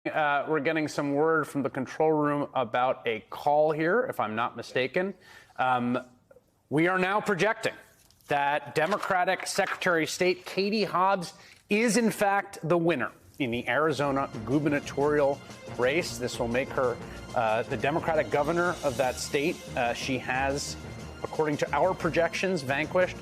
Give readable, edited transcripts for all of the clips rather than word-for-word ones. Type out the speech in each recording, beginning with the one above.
We're getting some word from the control room about a call here, if I'm not mistaken. We are now projecting that Democratic Secretary of State Katie Hobbs is, in fact, the winner in the Arizona gubernatorial race. This will make her the Democratic governor of that state. She has, according to our projections, vanquished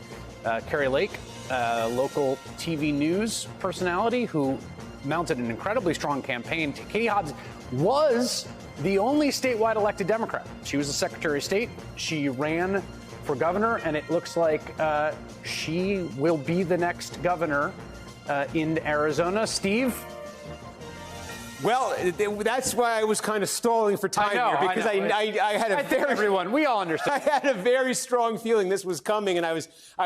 Kari Lake, local TV news personality who mounted an incredibly strong campaign. Katie Hobbs was the only statewide elected Democrat. She was the Secretary of State. She ran for governor, and it looks like she will be the next governor in Arizona. Steve? Well, that's why I was kind of stalling for time here, because I had a very, everyone, we all understand. I had a very strong feeling this was coming, and I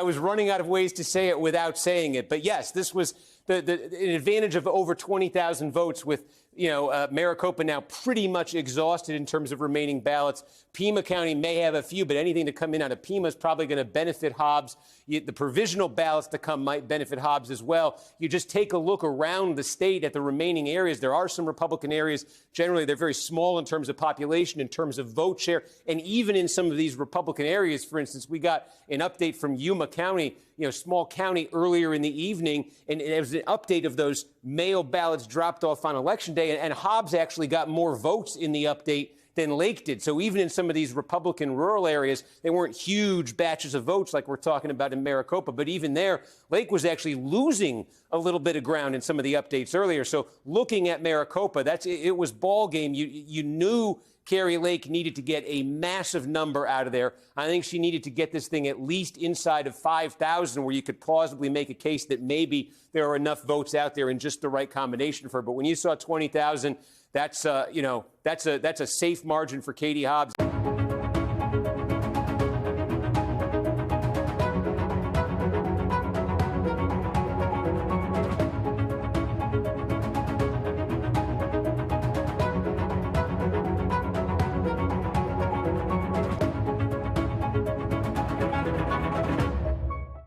was running out of ways to say it without saying it. But yes, this was an advantage of over 20,000 votes with, Maricopa now pretty much exhausted in terms of remaining ballots. Pima County may have a few, but anything to come in out of Pima is probably going to benefit Hobbs. The provisional ballots to come might benefit Hobbs as well. You just take a look around the state at the remaining areas. There are some Republican areas. Generally, they're very small in terms of population, in terms of vote share. And even in some of these Republican areas, for instance, we got an update from Yuma County, small county, earlier in the evening, and it was an update of those mail ballots dropped off on Election Day, and Hobbs actually got more votes in the update than Lake did. So even in some of these Republican rural areas, they weren't huge batches of votes like we're talking about in Maricopa. But even there, Lake was actually losing a little bit of ground in some of the updates earlier. So looking at Maricopa, it was ball game. You knew Kari Lake needed to get a massive number out of there. I think she needed to get this thing at least inside of 5,000, where you could plausibly make a case that maybe there are enough votes out there in just the right combination for her. But when you saw 20,000, that's a safe margin for Katie Hobbs.